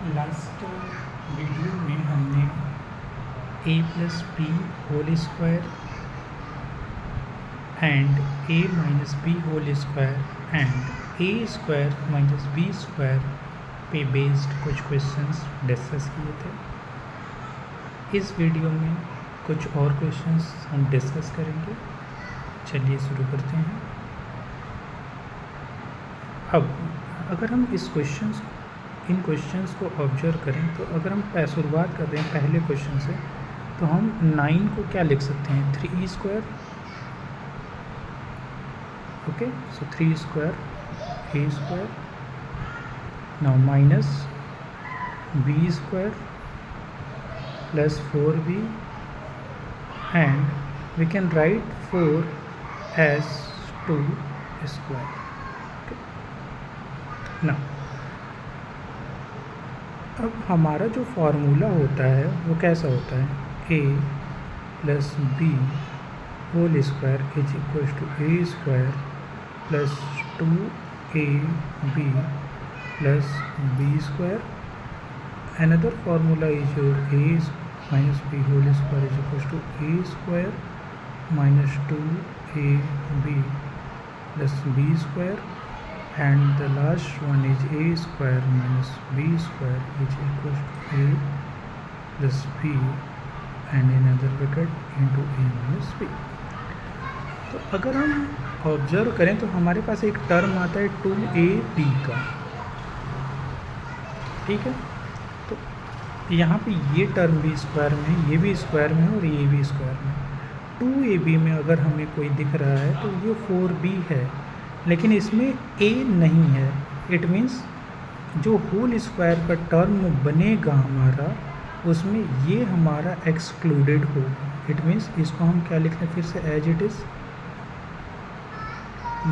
Last video में हमने a plus b whole square and a minus b whole square and a square minus b square पे based कुछ questions discussed किए थे। इस video में कुछ और क्वेश्चंस हम डिस्कस करेंगे। चलिए शुरू करते हैं। अब अगर हम इन क्वेश्चंस को ऑब्जर्व करें तो अगर हम शुरुआत कर रहे हैं पहले क्वेश्चन से, तो हम 9 को क्या लिख सकते हैं, 3 square. Okay, so 3 square a square, now minus b square plus 4b and we can write 4 as 2 square. Now अब हमारा जो फार्मूला होता है वो कैसा होता है, a plus b whole square is equal to a square plus 2ab plus b square. Another formula is your a minus b whole square is equal to a square minus 2ab plus b square, and the last one is a square minus b square which equals to a plus b and another bracket into a minus b। तो अगर हम observe करें तो हमारे पास एक term आता है 2ab का, ठीक है। तो यहाँ पे ये टर्म भी स्क्वायर में है, ये भी स्क्वायर में है और ये भी स्क्वायर में है। 2ab में अगर हमें कोई दिख रहा है तो ये 4b है, लेकिन इसमें a नहीं है। इट मीन्स जो होल स्क्वायर का टर्म बनेगा हमारा, उसमें ये हमारा एक्सक्लूडेड होगा। इट मीन्स इसको हम क्या लिखते हैं फिर से एज इट इज़,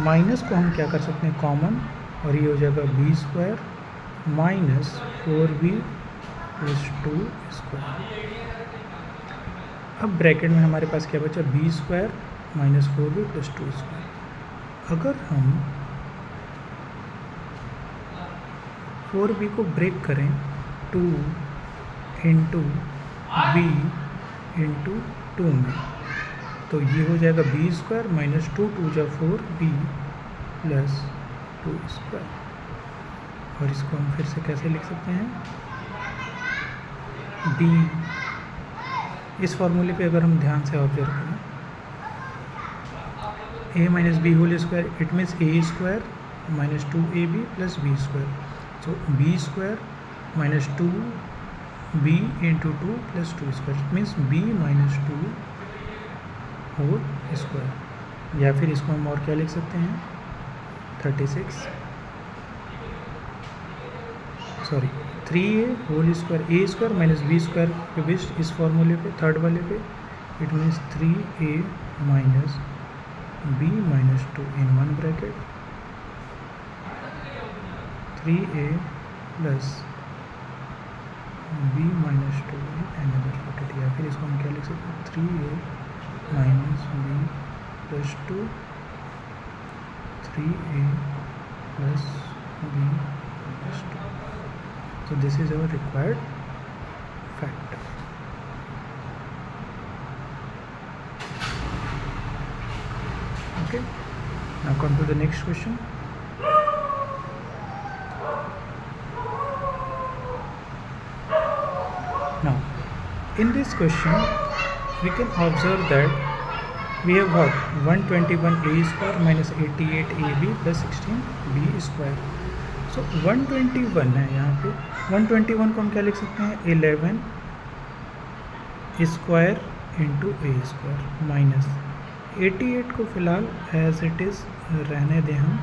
माइनस को हम क्या कर सकते हैं कॉमन, और ये हो जाएगा b square minus 4b plus 2 square. अब ब्रैकेट में हमारे पास क्या बचा, b square minus 4b plus 2 square. अगर हम 4b को ब्रेक करें 2 इंटू बी इंटू 2 में, तो ये हो जाएगा b स्क्वायर माइनस 2 2 जा 4b प्लस 2 स्क्वायर। और इसको हम फिर से कैसे लिख सकते हैं, b, इस फॉर्मूले पे अगर हम ध्यान से ऑब्जर्व करें, a minus b whole square it means a square minus 2ab plus b square. So b square minus 2b into 2 plus 2 square, it means b minus 2 whole square. या फिर इसको हम और क्या लिख सकते हैं, 3a whole square, a square minus b square के बेस्ड इस फॉर्मूले पे थर्ड वाले पे, इट मीन्स 3a माइनस b minus 2 in one bracket 3a plus b minus 2 in another bracket। या फिर इसको हम क्या लिख सकते हैं, 3a minus b plus 2 3a plus b plus 2। So this is our required factor। Okay, now come to the next question। Now in this question we can observe that we have what, 121a square minus 88ab plus 16b square। so 121 है यहाँ पे, 121 को हम क्या लिख सकते हैं, 11 square into a square minus 88 को फ़िलहाल एज इट इज़ रहने दें हम,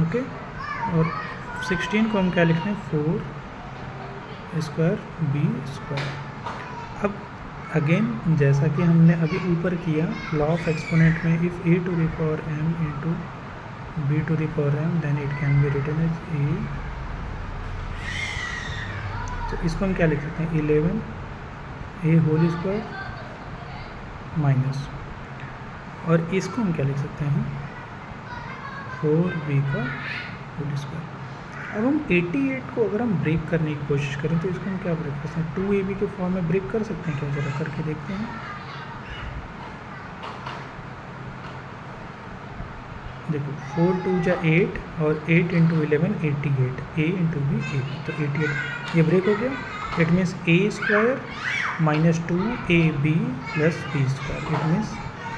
ओके। और 16 को हम क्या लिखते हैं, 4 स्क्वायर b स्क्वायर। अब अगेन जैसा कि हमने अभी ऊपर किया लॉ ऑफ एक्सपोनेंट में, if a to the power m into b to the power m then it can be written as a। तो इसको हम क्या लिख सकते हैं, 11 a होल स्क्वायर माइनस, और इसको हम क्या लिख सकते हैं, 4b का होल स्क्वायर। अब हम 88 को अगर हम ब्रेक करने की कोशिश करें तो इसको हम क्या ब्रेक कर सकते हैं, 2ab के फॉर्म में ब्रेक कर सकते हैं क्या, जरा करके देखते हैं। देखो 4 2 जा 8 और 8 इंटू 11 88, a इंटू बी 8, तो 88 ये ब्रेक हो गया। It means a square minus 2ab plus b square, it means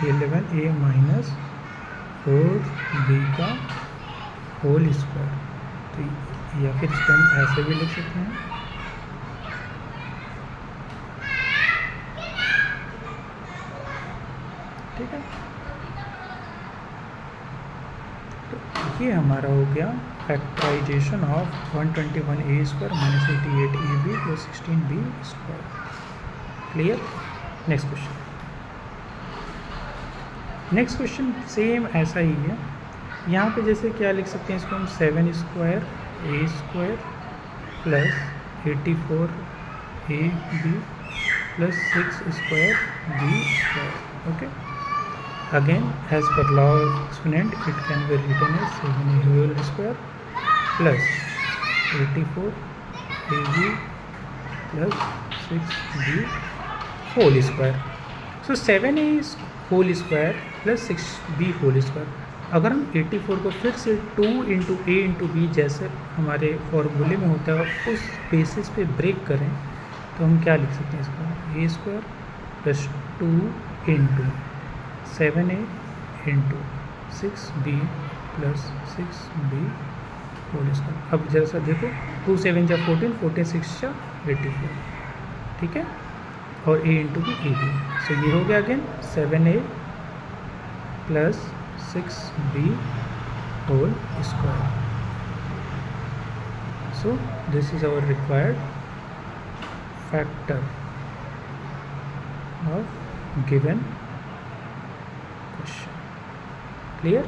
11a minus 4b का होल स्क्वायर। तो या फिर इसको हम ऐसे भी लिख सकते हैं, ठीक है। तो ये हमारा हो गया factorisation of 121a square minus 88ab plus 16b square. Clear. Next question. Next question same ऐसा ही है। यहाँ पे जैसे क्या लिख सकते हैं इसको हम, 7 square a square plus 84ab plus 6 square b square. Okay, again as per law of exponent it can be written as 7a whole square plus 84ab plus 6b whole square. So 7a whole square plus 6b whole square। अगर हम 84 को फिर से 2 into ए into B जैसे हमारे फॉर्मूले में होता है उस बेसिस पे ब्रेक करें तो हम क्या लिख सकते हैं इसको, A square plus 2 into 7a into 6b plus 6b whole square. अब जैसा देखो 2 7 जा 14, 14 6 जा 84, ठीक है, और a into B A B. So ये हो गया again 7a plus 6b whole square. So this is our required factor of given question. Clear.